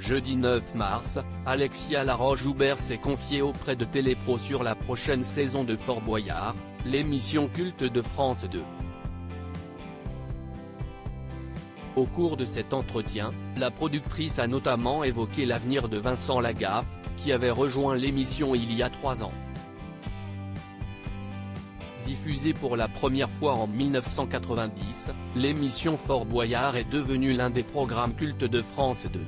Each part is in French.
Jeudi 9 mars, Alexia Laroche-Joubert s'est confiée auprès de Télépro sur la prochaine saison de Fort Boyard, l'émission culte de France 2. Au cours de cet entretien, la productrice a notamment évoqué l'avenir de Vincent Lagaffe, qui avait rejoint l'émission il y a 3 ans. Diffusée pour la première fois en 1990, l'émission Fort Boyard est devenue l'un des programmes cultes de France 2.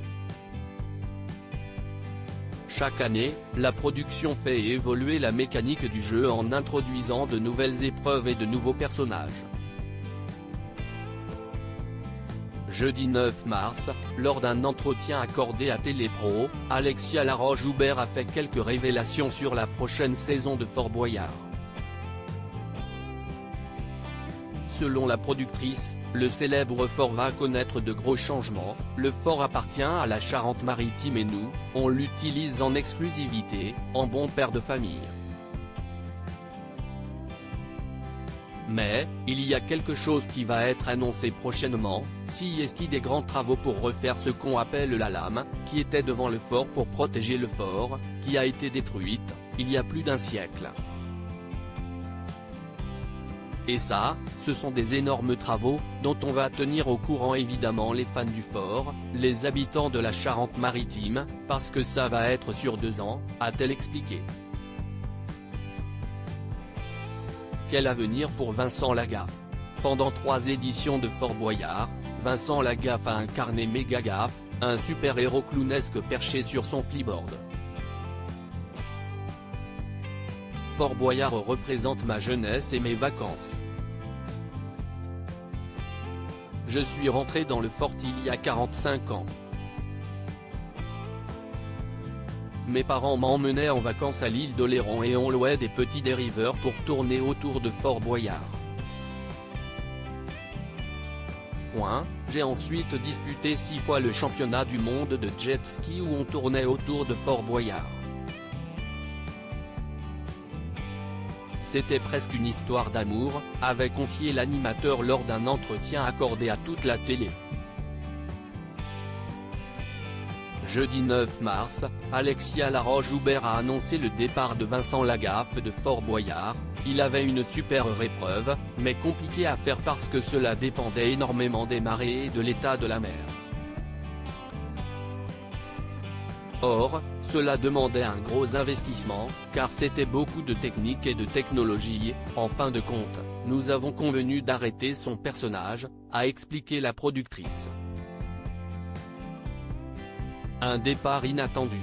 Chaque année, la production fait évoluer la mécanique du jeu en introduisant de nouvelles épreuves et de nouveaux personnages. Jeudi 9 mars, lors d'un entretien accordé à Télépro, Alexia Laroche-Joubert a fait quelques révélations sur la prochaine saison de Fort Boyard. Selon la productrice, le célèbre fort va connaître de gros changements. Le fort appartient à la Charente-Maritime et nous, on l'utilise en exclusivité, en bon père de famille. Mais, il y a quelque chose qui va être annoncé prochainement, s'il y a des grands travaux pour refaire ce qu'on appelle la lame, qui était devant le fort pour protéger le fort, qui a été détruite, il y a plus d'un siècle. Et ça, ce sont des énormes travaux, dont on va tenir au courant évidemment les fans du fort, les habitants de la Charente-Maritime, parce que ça va être sur 2 ans, a-t-elle expliqué. Quel avenir pour Vincent Lagaffe? Pendant 3 éditions de Fort Boyard, Vincent Lagaffe a incarné Mégagaffe, un super-héros clownesque perché sur son flyboard. Fort Boyard représente ma jeunesse et mes vacances. Je suis rentré dans le fort il y a 45 ans. Mes parents m'emmenaient en vacances à l'île d'Oléron et on louait des petits dériveurs pour tourner autour de Fort Boyard. J'ai ensuite disputé 6 fois le championnat du monde de jet ski où on tournait autour de Fort Boyard. C'était presque une histoire d'amour, avait confié l'animateur lors d'un entretien accordé à toute la télé. Jeudi 9 mars, Alexia Laroche-Joubert a annoncé le départ de Vincent Lagaffe de Fort Boyard. Il avait une super épreuve, mais compliquée à faire parce que cela dépendait énormément des marées et de l'état de la mer. Or, cela demandait un gros investissement, car c'était beaucoup de technique et de technologie. En fin de compte, nous avons convenu d'arrêter son personnage, a expliqué la productrice. Un départ inattendu.